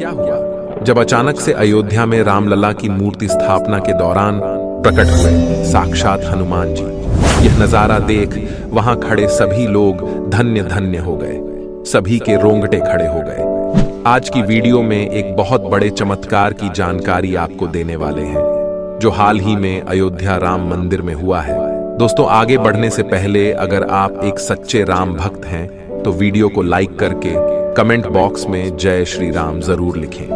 क्या हुआ जब अचानक से अयोध्या में रामलला की मूर्ति स्थापना के दौरान प्रकट हुए साक्षात हनुमान जी। यह नजारा देख वहां खड़े सभी लोग धन्य धन्य हो गए, सभी के रोंगटे खड़े हो गए। आज की वीडियो में एक बहुत बड़े चमत्कार की जानकारी आपको देने वाले हैं, जो हाल ही में अयोध्या राम मंदिर में हुआ है। दोस्तों, आगे बढ़ने से पहले अगर आप एक सच्चे राम भक्त हैं तो वीडियो को लाइक करके कमेंट बॉक्स में जय श्री राम जरूर लिखें।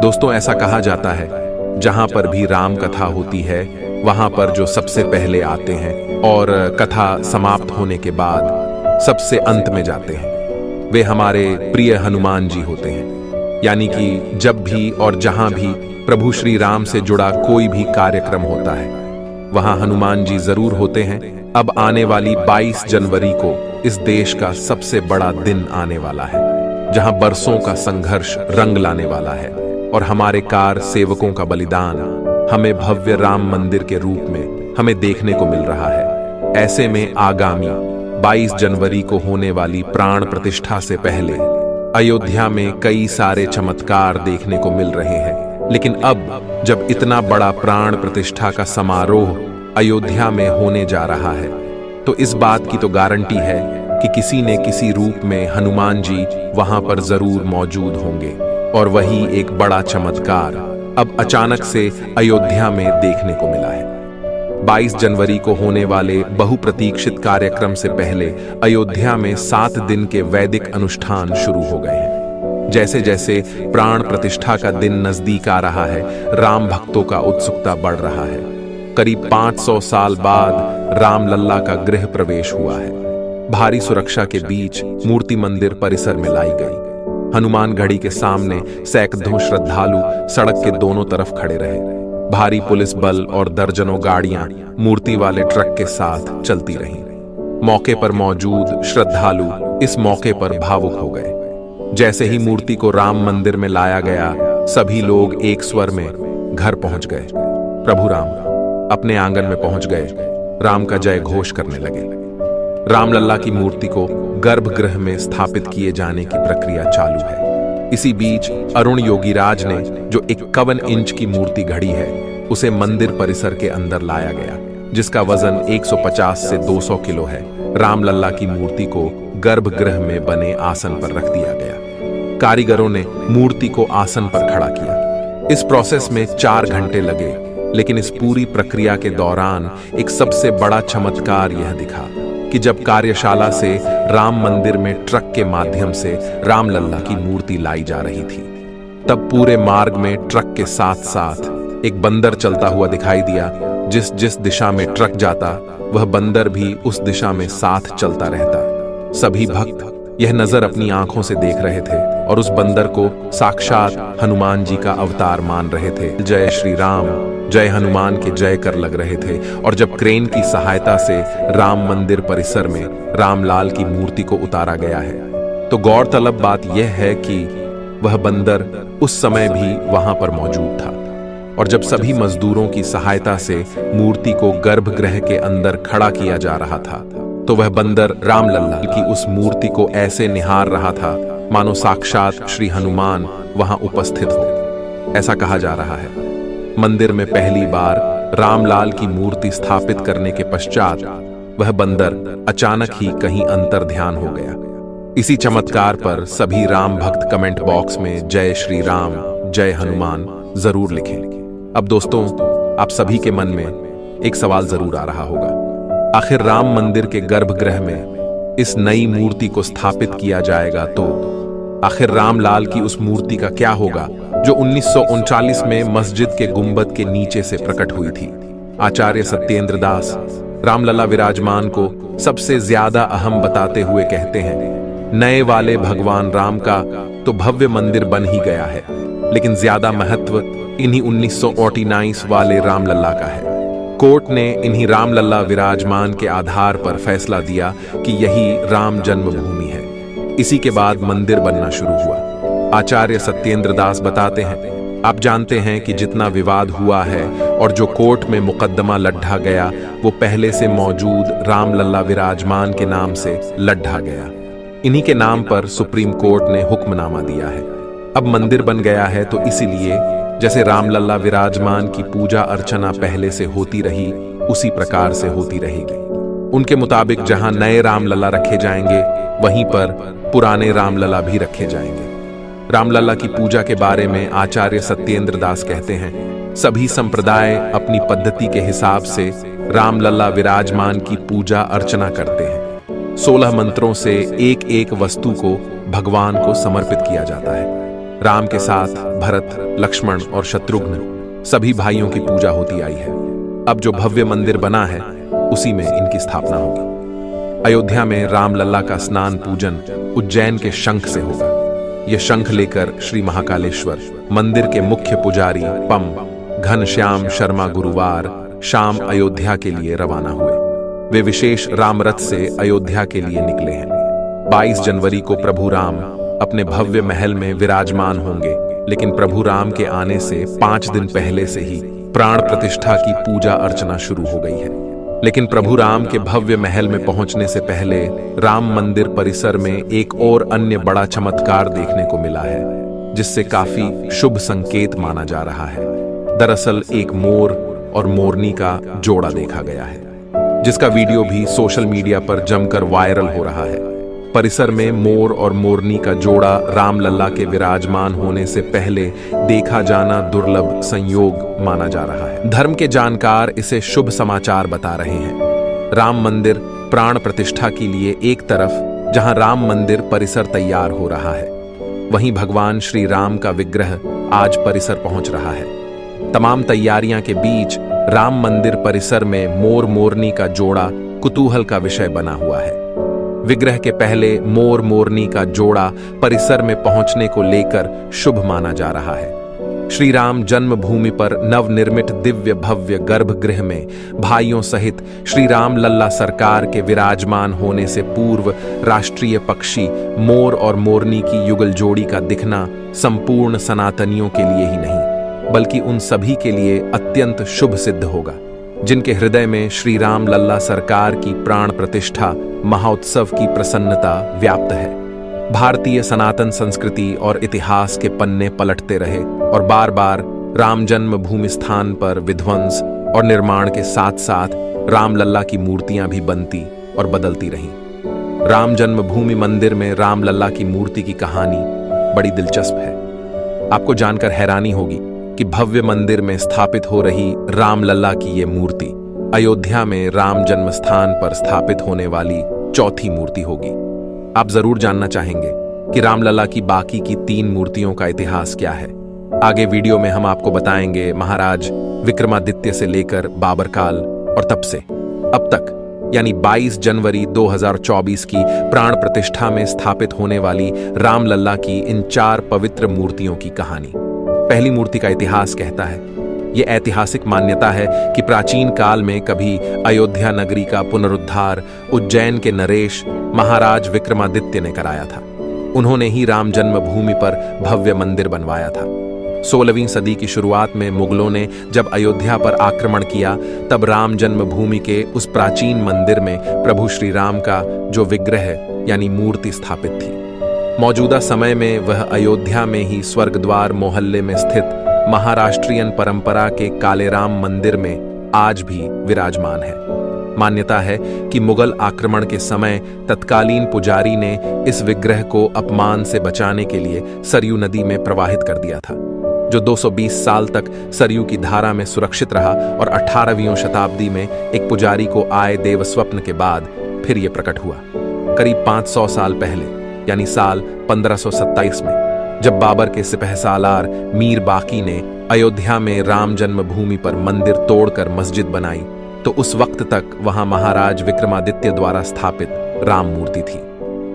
दोस्तों, ऐसा कहा जाता है जहां पर भी राम कथा होती है वहां पर जो सबसे पहले आते हैं और कथा समाप्त होने के बाद सबसे अंत में जाते हैं, वे हमारे प्रिय हनुमान जी होते हैं। यानी कि जब भी और जहां भी प्रभु श्री राम से जुड़ा कोई भी कार्यक्रम होता है वहां हनुमान जी जरूर होते हैं। अब आने वाली 22 जनवरी को इस देश का सबसे बड़ा दिन आने वाला है, जहां बरसों का संघर्ष रंग लाने वाला है और हमारे कार सेवकों का बलिदान हमें भव्य राम मंदिर के रूप में हमें देखने को मिल रहा है। ऐसे में आगामी 22 जनवरी को होने वाली प्राण प्रतिष्ठा से पहले अयोध्या में कई सारे चमत्कार देखने को मिल रहे हैं। लेकिन अब जब इतना बड़ा प्राण प्रतिष्ठा का समारोह अयोध्या में होने जा रहा है तो इस बात की तो गारंटी है कि किसी न किसी रूप में हनुमान जी वहां पर जरूर मौजूद होंगे। और वही एक बड़ा चमत्कार अब अचानक से अयोध्या में देखने को मिला है। 22 जनवरी को होने वाले बहुप्रतीक्षित कार्यक्रम से पहले अयोध्या में 7 दिन के वैदिक अनुष्ठान शुरू हो गए हैं। जैसे जैसे प्राण प्रतिष्ठा का दिन नजदीक आ रहा है, राम भक्तों का उत्सुकता बढ़ रहा है। करीब 500 साल बाद रामलला का गृह प्रवेश हुआ है। भारी सुरक्षा के बीच मूर्ति मंदिर परिसर में लाई गई। हनुमान गढ़ी के सामने सैकड़ों श्रद्धालु सड़क के दोनों तरफ खड़े रहे। भारी पुलिस बल और दर्जनों गाड़ियां मूर्ति वाले ट्रक के साथ चलती रहीं। मौके पर मौजूद श्रद्धालु इस मौके पर भावुक हो गए। जैसे ही मूर्ति को राम मंदिर में लाया गया, सभी लोग एक स्वर में घर पहुंच गए। प्रभु राम अपने आंगन में पहुंच गए, राम का जय घोष करने लगे। रामलला की मूर्ति को गर्भगृह में स्थापित किए जाने की प्रक्रिया चालू है। इसी बीच अरुण योगीराज ने जो 51 इंच की मूर्ति घड़ी है उसे मंदिर परिसर के अंदर लाया गया, जिसका वजन 150 से 200 किलो है। रामलला की मूर्ति को गर्भगृह में बने आसन पर रख दिया गया। कारीगरों ने मूर्ति को आसन पर खड़ा किया। इस प्रोसेस में 4 घंटे लगे, लेकिन इस पूरी प्रक्रिया के दौरान एक सबसे बड़ा चमत्कार यह दिखा कि जब कार्यशाला से राम मंदिर में ट्रक के माध्यम से रामलला की मूर्ति लाई जा रही थी, तब पूरे मार्ग में ट्रक के साथ साथ एक बंदर चलता हुआ दिखाई दिया। जिस जिस दिशा में ट्रक जाता वह बंदर भी उस दिशा में साथ चलता रहता। सभी भक्त यह नजर अपनी आंखों से देख रहे थे और उस बंदर को साक्षात हनुमान जी का अवतार मान रहे थे। जय श्री राम, जय हनुमान के जय कर लग रहे थे। और जब क्रेन की सहायता से राम मंदिर परिसर में रामलाल की मूर्ति को उतारा गया है तो गौरतलब बात यह है कि वह बंदर उस समय भी वहां पर मौजूद था। और जब सभी मजदूरों की सहायता से मूर्ति को गर्भगृह के अंदर खड़ा किया जा रहा था तो वह बंदर रामलला की उस मूर्ति को ऐसे निहार रहा था मानो साक्षात श्री हनुमान वहां उपस्थित हो। ऐसा कहा जा रहा है मंदिर में पहली बार रामलाल की मूर्ति स्थापित करने के पश्चात वह बंदर अचानक ही कहीं अंतर ध्यान हो गया। इसी चमत्कार पर सभी राम भक्त कमेंट बॉक्स में जय श्री राम, जय हनुमान जरूर लिखें। अब दोस्तों, आप सभी के मन में एक सवाल जरूर आ रहा होगा, आखिर राम मंदिर के गर्भगृह में इस नई मूर्ति को स्थापित किया जाएगा तो आखिर रामलाल की उस मूर्ति का क्या होगा जो 1939 में मस्जिद के गुंबद के नीचे से प्रकट हुई थी। आचार्य सत्येंद्र दास रामलला विराजमान को सबसे ज्यादा अहम बताते हुए कहते हैं, नए वाले भगवान राम का तो भव्य मंदिर बन ही गया है, लेकिन ज्यादा महत्व इन्हीं 1939 वाले रामलला का है। कोर्ट ने इन्हीं रामलला विराजमान के आधार पर फैसला दिया कि यही राम जन्मभूमि है। इसी के बाद मंदिर बनना शुरू हुआ। आचार्य सत्येंद्र दास बताते हैं, आप जानते हैं कि जितना विवाद हुआ है और जो कोर्ट में मुकदमा लढ़ा गया वो पहले से मौजूद रामलला विराजमान के नाम से लढ़ा गया। इन्हीं के नाम पर सुप्रीम कोर्ट ने हुक्मनामा दिया है। अब मंदिर बन गया है तो इसीलिए जैसे रामलला विराजमान की पूजा अर्चना पहले से होती रही उसी प्रकार से होती रहेगी। उनके मुताबिक जहां नए रामलला रखे जाएंगे वहीं पर पुराने रामलला भी रखे जाएंगे। रामलला की पूजा के बारे में आचार्य सत्येंद्र दास कहते हैं, सभी संप्रदाय अपनी पद्धति के हिसाब से रामलला विराजमान की पूजा अर्चना करते हैं। 16 मंत्रों से एक एक वस्तु को भगवान को समर्पित किया जाता है। राम के साथ भरत, लक्ष्मण और शत्रुघ्न सभी भाइयों की पूजा होती आई है। अब जो भव्य मंदिर बना है उसी में इनकी स्थापना होगी। अयोध्या में रामलला का स्नान पूजन उज्जैन के शंख से होगा। यह शंख लेकर श्री महाकालेश्वर मंदिर के मुख्य पुजारी पम घनश्याम शर्मा गुरुवार शाम अयोध्या के लिए रवाना हुए। वे विशेष रामरथ से अयोध्या के लिए निकले हैं। 22 जनवरी को प्रभु राम अपने भव्य महल में विराजमान होंगे, लेकिन प्रभु राम के आने से 5 दिन पहले से ही प्राण प्रतिष्ठा की पूजा अर्चना शुरू हो गई है। लेकिन प्रभु राम के भव्य महल में पहुंचने से पहले राम मंदिर परिसर में एक और अन्य बड़ा चमत्कार देखने को मिला है, जिससे काफी शुभ संकेत माना जा रहा है। दरअसल एक मोर और मोरनी का जोड़ा देखा गया है, जिसका वीडियो भी सोशल मीडिया पर जमकर वायरल हो रहा है। परिसर में मोर और मोरनी का जोड़ा रामलला के विराजमान होने से पहले देखा जाना दुर्लभ संयोग माना जा रहा है। धर्म के जानकार इसे शुभ समाचार बता रहे हैं। राम मंदिर प्राण प्रतिष्ठा के लिए एक तरफ जहां राम मंदिर परिसर तैयार हो रहा है, वहीं भगवान श्री राम का विग्रह आज परिसर पहुंच रहा है। तमाम तैयारियां के बीच राम मंदिर परिसर में मोर मोरनी का जोड़ा कुतूहल का विषय बना हुआ है। विग्रह के पहले मोर मोरनी का जोड़ा परिसर में पहुंचने को लेकर शुभ माना जा रहा है। श्री राम जन्मभूमि पर नवनिर्मित दिव्य भव्य गर्भगृह में भाइयों सहित श्री राम लल्ला सरकार के विराजमान होने से पूर्व राष्ट्रीय पक्षी मोर और मोरनी की युगल जोड़ी का दिखना संपूर्ण सनातनियों के लिए ही नहीं, बल्कि उन सभी के लिए अत्यंत शुभ सिद्ध होगा जिनके हृदय में श्री राम लल्ला सरकार की प्राण प्रतिष्ठा महोत्सव की प्रसन्नता व्याप्त है। भारतीय सनातन संस्कृति और इतिहास के पन्ने पलटते रहे और बार बार राम जन्मभूमि स्थान पर विध्वंस और निर्माण के साथ साथ रामलला की मूर्तियां भी बनती और बदलती रहीं। राम जन्मभूमि मंदिर में रामलला की मूर्ति की कहानी बड़ी दिलचस्प है। आपको जानकर हैरानी होगी कि भव्य मंदिर में स्थापित हो रही रामलला की ये मूर्ति अयोध्या में राम जन्म स्थान पर स्थापित होने वाली चौथी मूर्ति होगी। आप जरूर जानना चाहेंगे कि रामलला की बाकी की 3 मूर्तियों का इतिहास क्या है। आगे वीडियो में हम आपको बताएंगे महाराज विक्रमादित्य से लेकर बाबर काल और तब से अब तक यानी 22 जनवरी 2024 की प्राण प्रतिष्ठा में स्थापित होने वाली रामलला की इन 4 पवित्र मूर्तियों की कहानी। पहली मूर्ति का इतिहास कहता है, यह ऐतिहासिक मान्यता है कि प्राचीन काल में कभी अयोध्या नगरी का पुनरुद्धार उज्जैन के नरेश महाराज विक्रमादित्य ने कराया था। उन्होंने ही राम जन्मभूमि पर भव्य मंदिर बनवाया था। 16वीं सदी की शुरुआत में मुगलों ने जब अयोध्या पर आक्रमण किया, तब राम जन्मभूमि के उस प्राचीन मंदिर में प्रभु श्री राम का जो विग्रह यानी मूर्ति स्थापित थी। मौजूदा समय में वह अयोध्या में ही स्वर्गद्वार मोहल्ले में स्थित महाराष्ट्रियन परंपरा के कालेराम मंदिर में आज भी विराजमान है। मान्यता है कि मुगल आक्रमण के समय तत्कालीन पुजारी ने इस विग्रह को अपमान से बचाने के लिए सरयू नदी में प्रवाहित कर दिया था, जो 220 साल तक सरयू की धारा में सुरक्षित रहा और 18वीं शताब्दी में एक पुजारी को आए देव स्वप्न के बाद फिर यह प्रकट हुआ। करीब 500 साल पहले यानी साल 1527 में जब बाबर के सिपहसालार मीर बाकी ने अयोध्या में राम जन्मभूमि पर मंदिर तोड़कर मस्जिद बनाई, तो उस वक्त तक वहां महाराज विक्रमादित्य द्वारा स्थापित राम मूर्ति थी।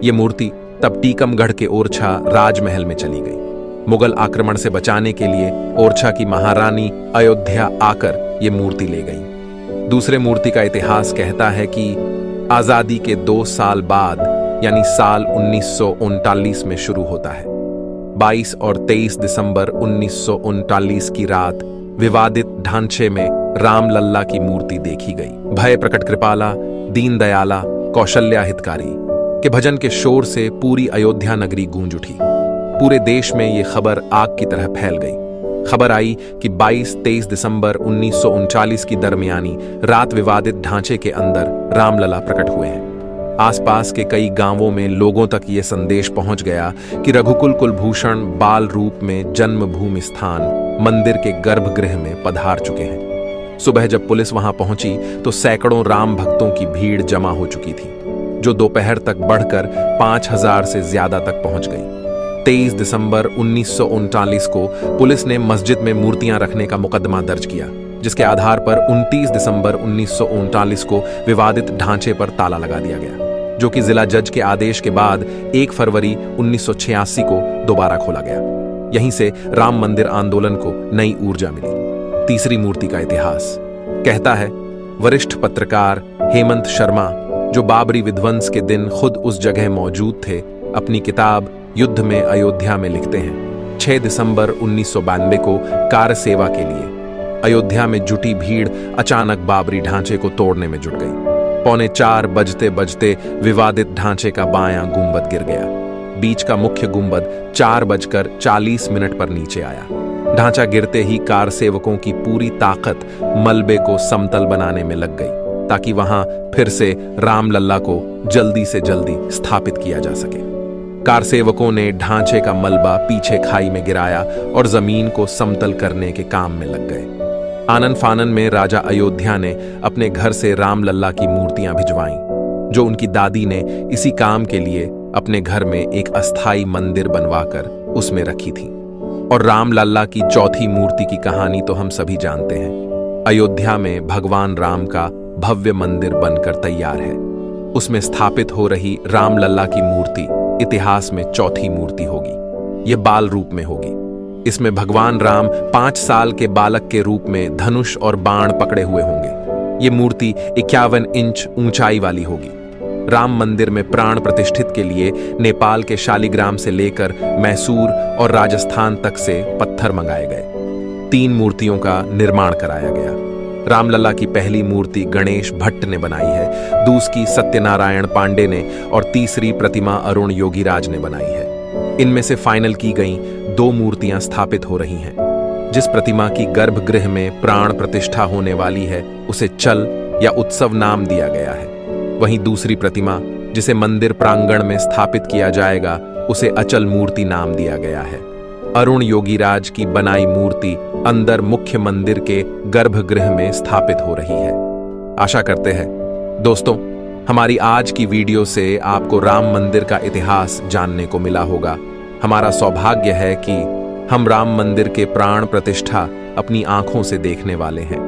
ये मूर्ति तब टीकमगढ़ के ओरछा राजमहल में चली गई। मुगल आक्रमण से बचाने के लिए ओरछा की महारानी अयोध्या आकर ये मूर्ति ले गई। दूसरे मूर्ति का इतिहास कहता है कि आजादी के 2 साल बाद यानी साल 1939 में शुरू होता है। 22 और 23 दिसंबर 1939 की रात विवादित ढांचे में रामलल्ला की मूर्ति देखी गई। भय प्रकट कृपाला, दीन दयाला, कौशल्या हितकारी के भजन के शोर से पूरी अयोध्या नगरी गूंज उठी। पूरे देश में ये खबर आग की तरह फैल गई। खबर आई कि 22-23 दिसंबर 1939 की दरमियानी रात विवादित ढांचे के अंदर रामलला प्रकट हुए हैं। आसपास के कई गांवों में लोगों तक ये संदेश पहुंच गया कि रघुकुल कुलभूषण बाल रूप में जन्मभूमि स्थान मंदिर के गर्भगृह में पधार चुके हैं। सुबह जब पुलिस वहां पहुंची तो सैकड़ों राम भक्तों की भीड़ जमा हो चुकी थी, जो दोपहर तक बढ़कर 5000 से ज्यादा तक पहुंच गई। 23 दिसंबर 1939 को पुलिस ने मस्जिद में मूर्तियां रखने का मुकदमा दर्ज किया, जिसके आधार पर 29 दिसंबर 1939 को विवादित ढांचे पर ताला लगा दिया गया, जो कि जिला जज के आदेश के बाद 1 फरवरी 1986 को दोबारा खोला गया। यहीं से राम मंदिर आंदोलन को नई ऊर्जा मिली। तीसरी मूर्ति का इतिहास कहता है, वरिष्ठ पत्रकार हेमंत शर्मा, जो बाबरी विध्वंस के दिन खुद उस जगह मौजूद थे, अपनी किताब युद्ध में अयोध्या में लिखते हैं 6 दिसंबर 1992 को कार सेवा के लिए अयोध्या में जुटी भीड़ अचानक बाबरी ढांचे को तोड़ने में जुट गई। 3:45 बजते बजते विवादित ढांचे का बायां गुंबद गिर गया। बीच का मुख्य गुंबद 4:40 पर नीचे आया। ढांचा गिरते ही कार सेवकों की पूरी ताकत मलबे को समतल बनाने में लग गई, ताकि वहां फिर से रामलला को जल्दी से जल्दी स्थापित किया जा सके। कार सेवकों ने ढांचे का मलबा पीछे खाई में गिराया और जमीन को समतल करने के काम में लग गए। आनन फानन में राजा अयोध्या ने अपने घर से रामलला की मूर्तियां भिजवाईं, जो उनकी दादी ने इसी काम के लिए अपने घर में एक अस्थाई मंदिर बनवाकर उसमें रखी थी। और रामलला की चौथी मूर्ति की कहानी तो हम सभी जानते हैं। अयोध्या में भगवान राम का भव्य मंदिर बनकर तैयार है। उसमें स्थापित हो रही रामलला की मूर्ति इतिहास में चौथी मूर्ति होगी। यह बाल रूप में होगी। इसमें भगवान राम 5 साल के बालक के रूप में धनुष और बाण पकड़े हुए होंगे। ये मूर्ति 51 इंच ऊंचाई वाली होगी। राम मंदिर में प्राण प्रतिष्ठित के लिए नेपाल के शालिग्राम से लेकर मैसूर और राजस्थान तक से पत्थर मंगाए गए। 3 मूर्तियों का निर्माण कराया गया। रामलला की पहली मूर्ति गणेश भट्ट ने बनाई है, दूसरी सत्यनारायण पांडे ने और तीसरी प्रतिमा अरुण योगीराज ने बनाई है। इनमें से फाइनल की गई 2 मूर्तियां स्थापित हो रही हैं। जिस प्रतिमा की गर्भगृह में प्राण प्रतिष्ठा होने वाली है, उसे चल या उत्सव नाम दिया गया है। वहीं दूसरी प्रतिमा, जिसे मंदिर प्रांगण में स्थापित किया जाएगा, उसे अचल मूर्ति नाम दिया गया है। अरुण योगीराज की बनाई मूर्ति अंदर मुख्य मंदिर के गर्भगृह में स्थापित हो रही है। आशा करते हैं दोस्तों, हमारी आज की वीडियो से आपको राम मंदिर का इतिहास जानने को मिला होगा। हमारा सौभाग्य है कि हम राम मंदिर के प्राण प्रतिष्ठा अपनी आंखों से देखने वाले हैं,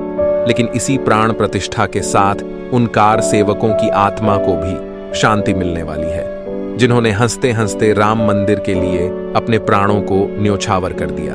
लेकिन इसी प्राण प्रतिष्ठा के साथ उन कार सेवकों की आत्मा को भी शांति मिलने वाली है, जिन्होंने हंसते हंसते राम मंदिर के लिए अपने प्राणों को न्योछावर कर दिया।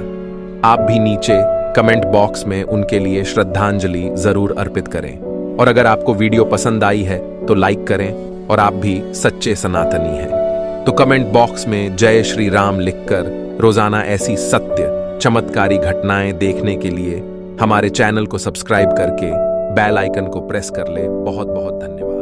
आप भी नीचे कमेंट बॉक्स में उनके लिए श्रद्धांजलि जरूर अर्पित करें। और अगर आपको वीडियो पसंद आई है तो लाइक करें और आप भी सच्चे सनातनी हैं तो कमेंट बॉक्स में जय श्री राम लिखकर रोजाना ऐसी सत्य चमत्कारी घटनाएं देखने के लिए हमारे चैनल को सब्सक्राइब करके बेल आइकन को प्रेस कर ले। बहुत बहुत धन्यवाद।